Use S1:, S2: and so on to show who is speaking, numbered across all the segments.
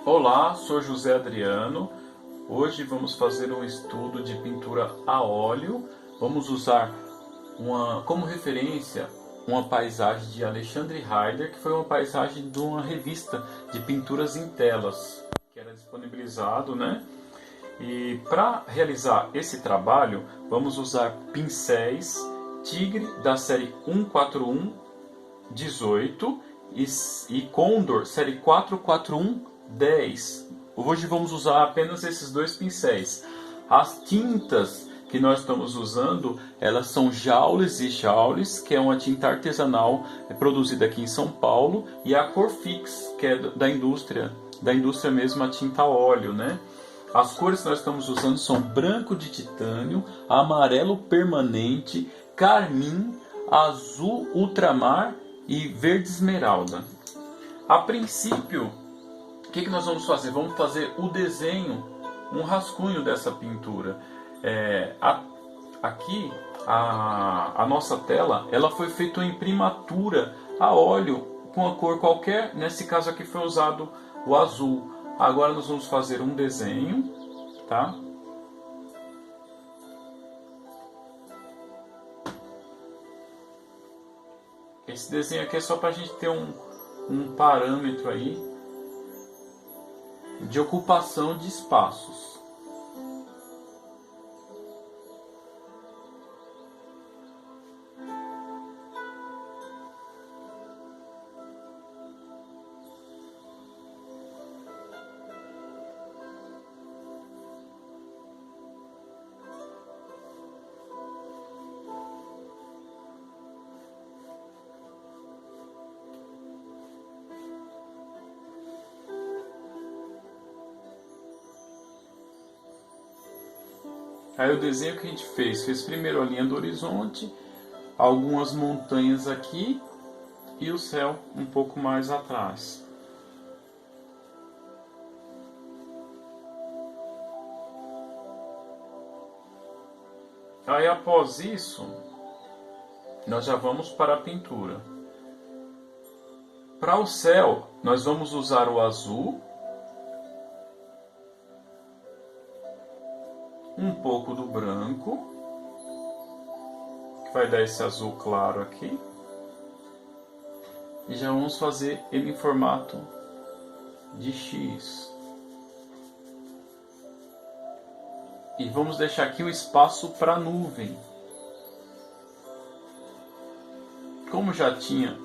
S1: Olá, sou José Adriano. Hoje vamos fazer um estudo de pintura a óleo. Vamos usar como referência uma paisagem de Alexandre Heider, que foi uma paisagem de uma revista de pinturas em telas, que era disponibilizado, né? E para realizar esse trabalho, vamos usar pincéis Tigre da série 14118 e Condor série 44110. Hoje vamos usar apenas esses dois pincéis. As tintas que nós estamos usando, elas são Jaules e Jaules, que é uma tinta artesanal produzida aqui em São Paulo, e a Corfix, que é da indústria mesmo, a tinta a óleo, né? As cores que nós estamos usando são branco de titânio, amarelo permanente, carmim, azul ultramar e verde esmeralda. A princípio, o que nós vamos fazer? Vamos fazer o desenho, um rascunho dessa pintura. Aqui, a nossa tela, ela foi feita em imprimatura a óleo com a cor qualquer. Nesse caso aqui foi usado o azul. Agora nós vamos fazer um desenho, tá? Esse desenho aqui é só para a gente ter um parâmetro aí de ocupação de espaços. Aí o desenho que a gente fez primeiro a linha do horizonte, algumas montanhas aqui e o céu um pouco mais atrás. Aí após isso, nós já vamos para a pintura. Para o céu, nós vamos usar o azul, um pouco do branco, que vai dar esse azul claro aqui, e já vamos fazer ele em formato de X. E vamos deixar aqui o espaço para a nuvem. Como já tinha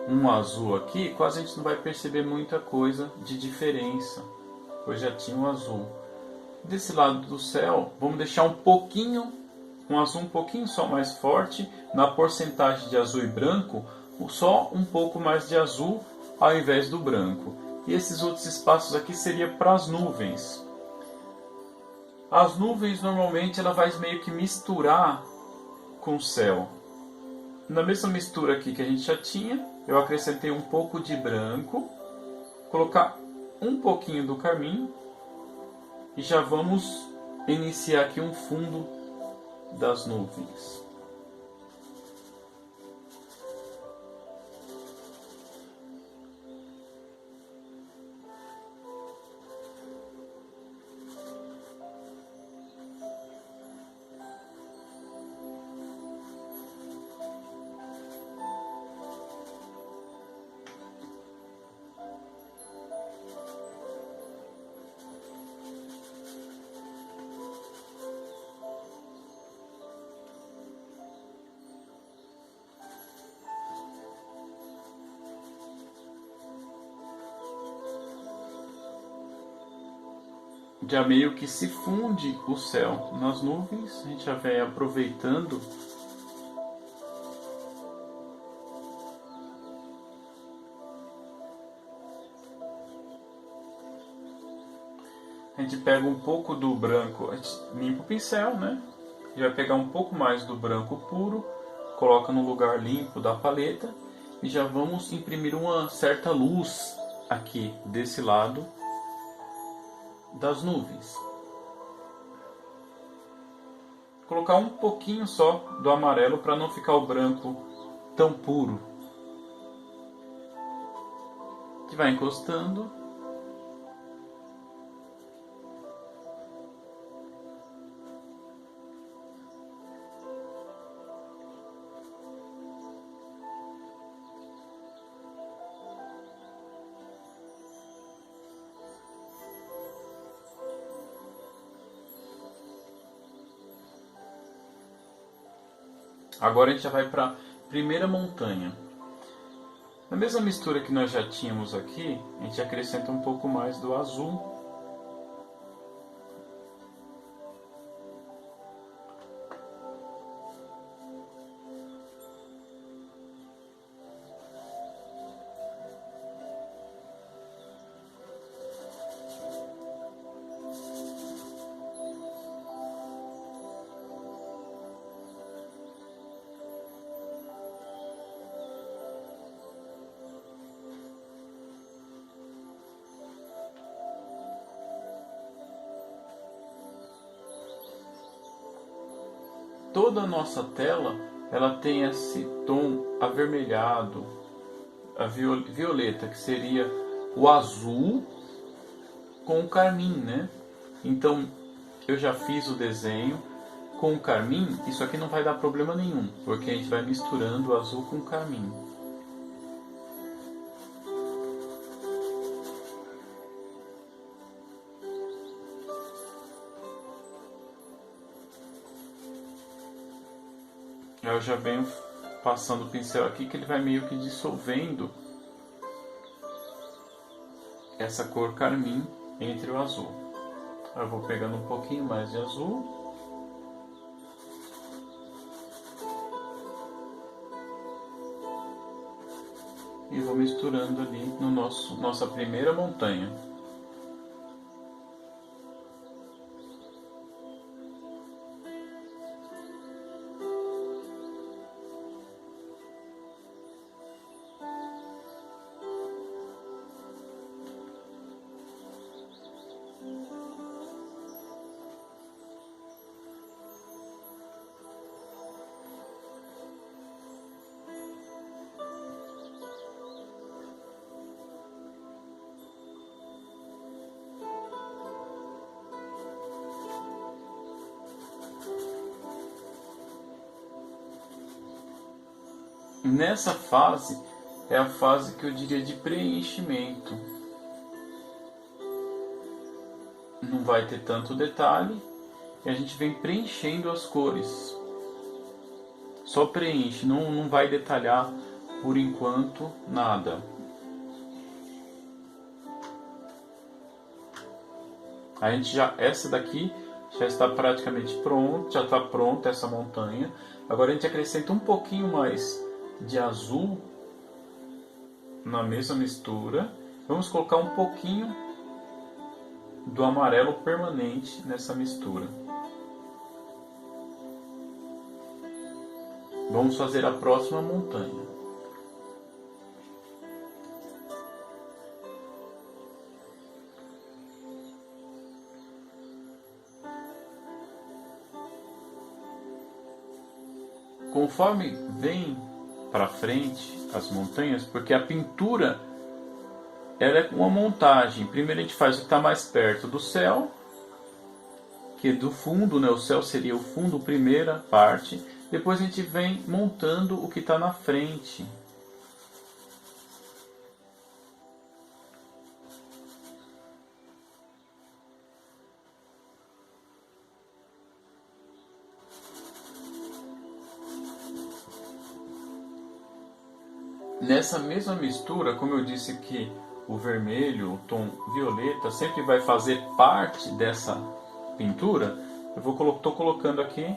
S1: um azul aqui, quase a gente não vai perceber muita coisa de diferença, pois já tinha um azul. Desse lado do céu, vamos deixar um azul um pouquinho só mais forte, na porcentagem de azul e branco, só um pouco mais de azul ao invés do branco. E esses outros espaços aqui seria para as nuvens. As nuvens normalmente ela vai meio que misturar com o céu. Na mesma mistura aqui que a gente já tinha, eu acrescentei um pouco de branco, colocar um pouquinho do carmim, e já vamos iniciar aqui um fundo das nuvens. Já meio que se funde o céu nas nuvens, a gente já vai aproveitando a gente pega um pouco do branco, a gente limpa o pincel, né? A gente vai pegar um pouco mais do branco puro, coloca no lugar limpo da paleta e já vamos imprimir uma certa luz aqui desse lado das nuvens. Colocar um pouquinho só do amarelo para não ficar o branco tão puro. Que vai encostando Agora a gente já vai para a primeira montanha. Na mesma mistura que nós já tínhamos aqui, a gente acrescenta um pouco mais do azul. Toda a nossa tela ela tem esse tom avermelhado, a violeta, que seria o azul com o carmim, né? Então eu já fiz o desenho com o carmim. Isso aqui não vai dar problema nenhum, porque a gente vai misturando o azul com o carmim. Eu já venho passando o pincel aqui, que ele vai meio que dissolvendo essa cor carmim entre o azul. Eu vou pegando um pouquinho mais de azul. E vou misturando ali no nossa primeira montanha. Nessa fase é a fase que eu diria de preenchimento. Não vai ter tanto detalhe e a gente vem preenchendo as cores. Só preenche, não vai detalhar por enquanto nada. A gente essa daqui já está praticamente pronta, já está pronta essa montanha. Agora a gente acrescenta um pouquinho mais de azul na mesma mistura. Vamos colocar um pouquinho do amarelo permanente nessa mistura. Vamos fazer a próxima montanha. Conforme vem para frente as montanhas, porque a pintura ela é uma montagem. Primeiro a gente faz o que está mais perto do céu, que do fundo, né? O céu seria o fundo, primeira parte. Depois a gente vem montando o que está na frente. Nessa mesma mistura, como eu disse que o vermelho, o tom violeta, sempre vai fazer parte dessa pintura, eu estou colocando aqui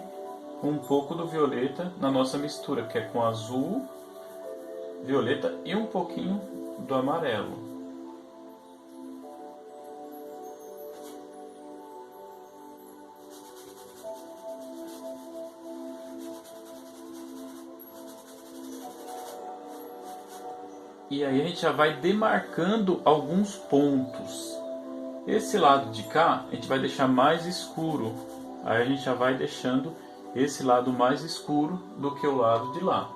S1: um pouco do violeta na nossa mistura, que é com azul, violeta e um pouquinho do amarelo. E aí a gente já vai demarcando alguns pontos. Esse lado de cá a gente vai deixar mais escuro. Aí a gente já vai deixando esse lado mais escuro do que o lado de lá.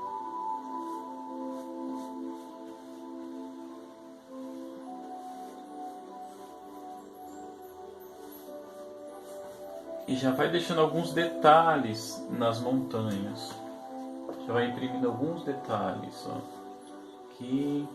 S1: E já vai deixando alguns detalhes nas montanhas. Já vai imprimindo alguns detalhes, ó. Aqui.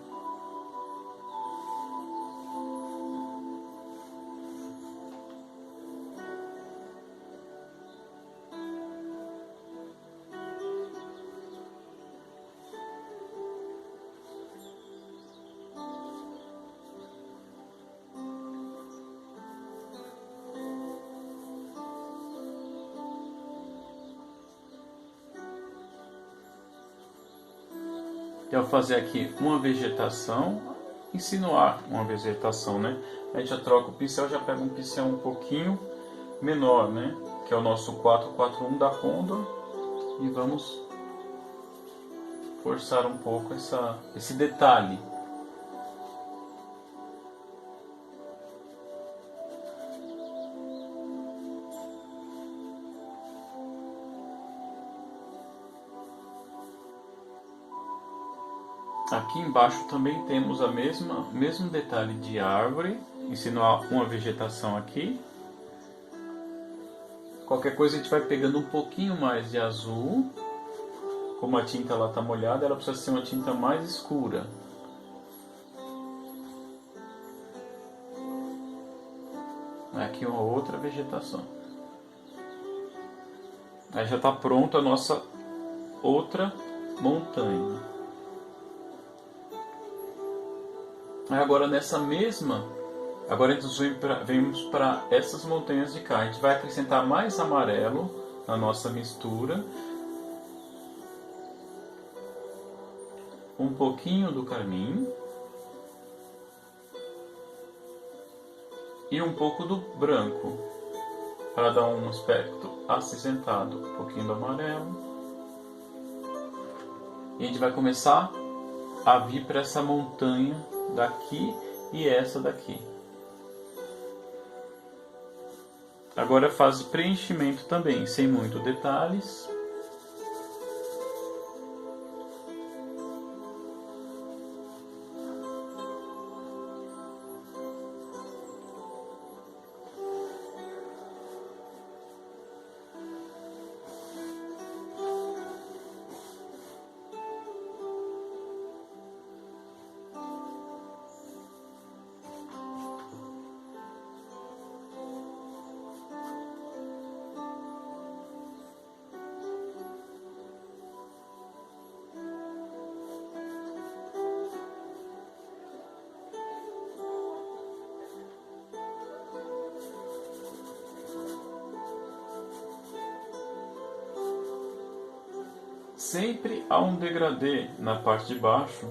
S1: Eu vou fazer aqui uma vegetação, insinuar uma vegetação, né? A gente já troca o pincel, já pega um pincel um pouquinho menor, né? Que é o nosso 441 da Condor. E vamos forçar um pouco esse detalhe. Aqui embaixo também temos o mesmo detalhe de árvore, insinuar uma vegetação aqui. Qualquer coisa a gente vai pegando um pouquinho mais de azul. Como a tinta lá está molhada, ela precisa ser uma tinta mais escura. Aqui uma outra vegetação. Aí já está pronta a nossa outra montanha. Aí agora nessa mesma, agora nós vemos para essas montanhas de cá. A gente vai acrescentar mais amarelo na nossa mistura. Um pouquinho do carmim. E um pouco do branco, para dar um aspecto acinzentado. Um pouquinho do amarelo. E a gente vai começar a vir para essa montanha daqui e essa daqui. Agora faz preenchimento também, sem muito detalhes. Sempre há um degradê na parte de baixo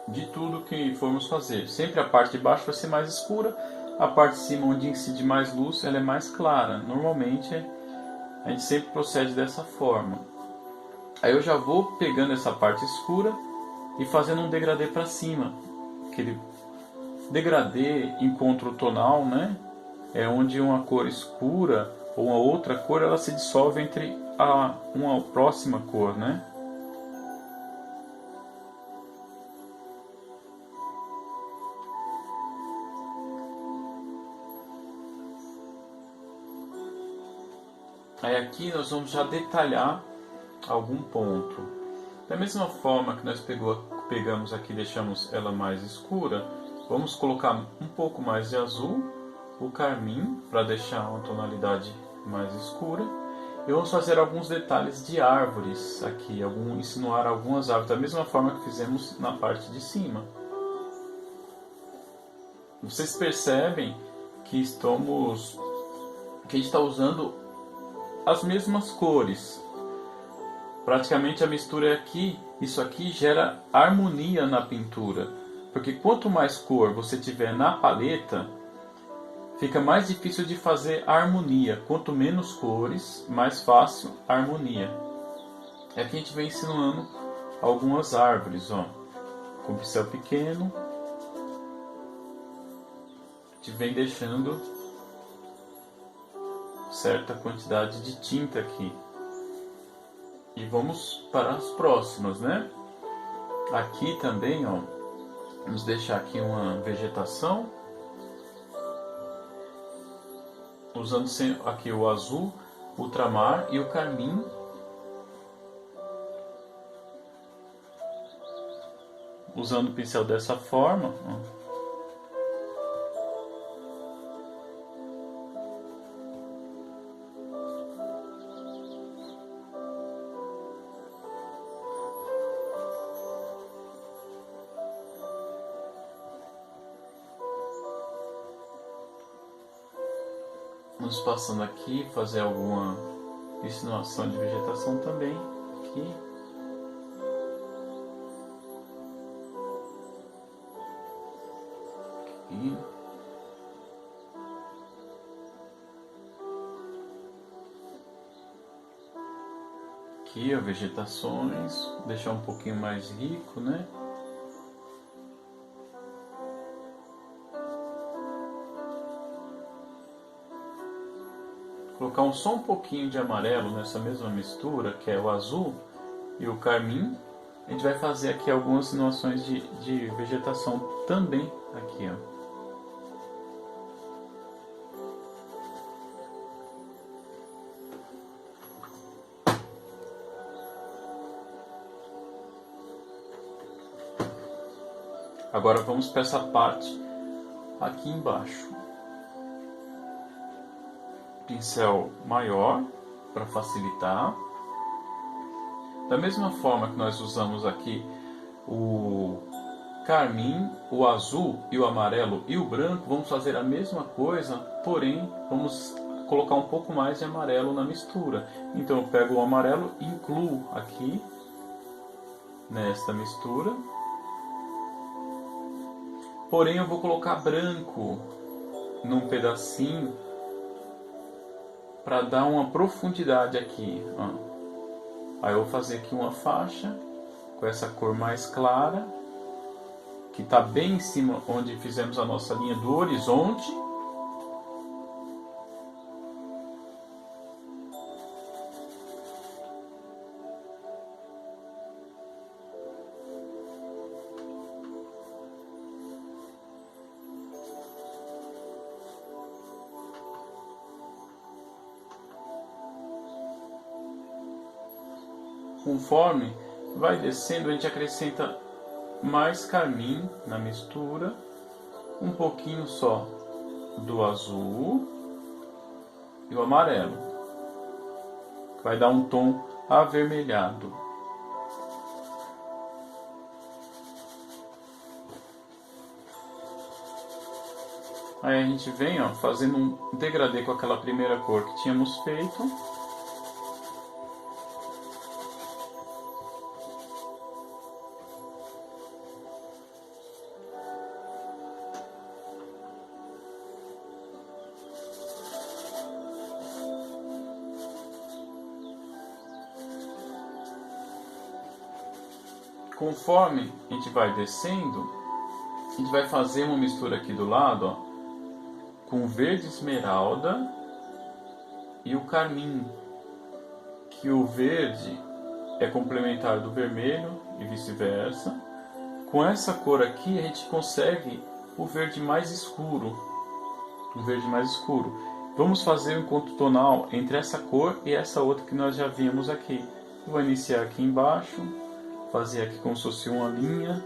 S1: de tudo que formos fazer. Sempre a parte de baixo vai ser mais escura, a parte de cima, onde incide mais luz, ela é mais clara. Normalmente a gente sempre procede dessa forma. Aí eu já vou pegando essa parte escura e fazendo um degradê para cima. Aquele degradê encontro tonal, né? É onde uma cor escura ou uma outra cor ela se dissolve entre uma próxima cor, né? Aí aqui nós vamos já detalhar algum ponto. Da mesma forma que nós pegamos aqui e deixamos ela mais escura, vamos colocar um pouco mais de azul, o carmim, para deixar uma tonalidade mais escura. E vamos fazer alguns detalhes de árvores aqui, insinuar algumas árvores, da mesma forma que fizemos na parte de cima. Vocês percebem que a gente está usando as mesmas cores. Praticamente a mistura aqui, isso aqui gera harmonia na pintura. Porque quanto mais cor você tiver na paleta, fica mais difícil de fazer a harmonia. Quanto menos cores, mais fácil a harmonia. Aqui a gente vem insinuando algumas árvores, ó, com pincel pequeno. A gente vem deixando certa quantidade de tinta aqui. E vamos para as próximas, né? Aqui também, ó, vamos deixar aqui uma vegetação. Usando aqui o azul, ultramar e o carmim. Usando o pincel dessa forma. Ó. Vamos passando aqui, fazer alguma insinuação de vegetação também aqui. E aqui, ó, vegetações, deixar um pouquinho mais rico, né? Colocar só um pouquinho de amarelo nessa mesma mistura, que é o azul e o carmim. A gente vai fazer aqui algumas insinuações de vegetação também aqui, ó. Agora vamos para essa parte aqui embaixo. Pincel maior para facilitar. Da mesma forma que nós usamos aqui o carmim, o azul e o amarelo e o branco, vamos fazer a mesma coisa, porém vamos colocar um pouco mais de amarelo na mistura. Então eu pego o amarelo e incluo aqui nesta mistura. Porém eu vou colocar branco num pedacinho para dar uma profundidade aqui, ó. Aí eu vou fazer aqui uma faixa com essa cor mais clara, que está bem em cima onde fizemos a nossa linha do horizonte. Conforme vai descendo, a gente acrescenta mais carmim na mistura, um pouquinho só do azul e o amarelo, que vai dar um tom avermelhado. Aí a gente vem, ó, fazendo um degradê com aquela primeira cor que tínhamos feito. Conforme a gente vai descendo, a gente vai fazer uma mistura aqui do lado, ó, com verde esmeralda e o carmim, que o verde é complementar do vermelho e vice-versa. Com essa cor aqui a gente consegue o verde mais escuro, Vamos fazer um encontro tonal entre essa cor e essa outra que nós já vimos aqui. Eu vou iniciar aqui embaixo, fazer aqui como se fosse uma linha.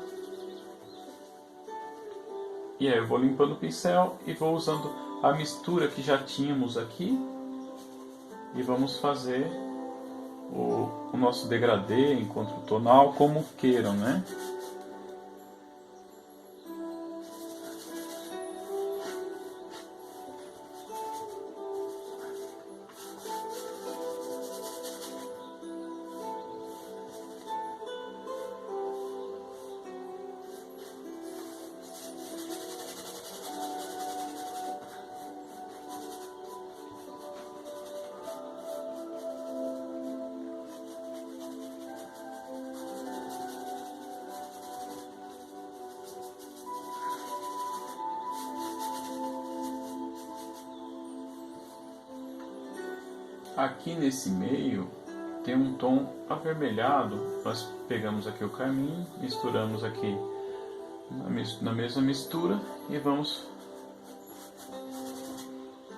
S1: E aí eu vou limpando o pincel e vou usando a mistura que já tínhamos aqui. E vamos fazer o nosso degradê, encontro tonal, como queiram, né? Aqui nesse meio tem um tom avermelhado. Nós pegamos aqui o carmim, misturamos aqui na mesma mistura e vamos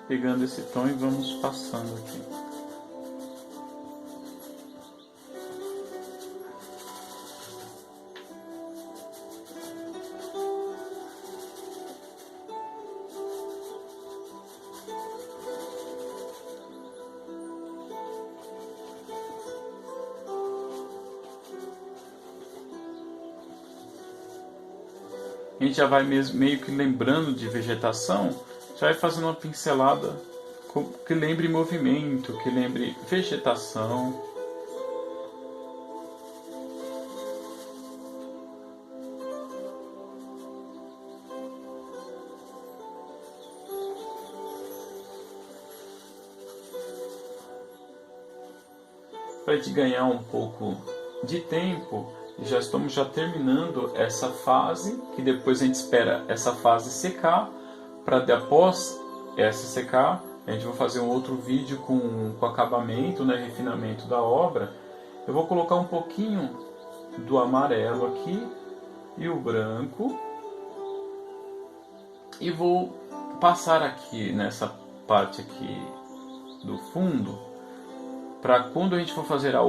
S1: pegando esse tom e vamos passando aqui. A gente já vai meio que lembrando de vegetação, já vai fazendo uma pincelada que lembre movimento, que lembre vegetação. para a gente ganhar um pouco de tempo, já estamos terminando essa fase, que depois a gente espera essa fase secar, para após essa secar, a gente vai fazer um outro vídeo com acabamento, né, refinamento da obra. Eu vou colocar um pouquinho do amarelo aqui e o branco, e vou passar aqui nessa parte aqui do fundo, para quando a gente for fazer a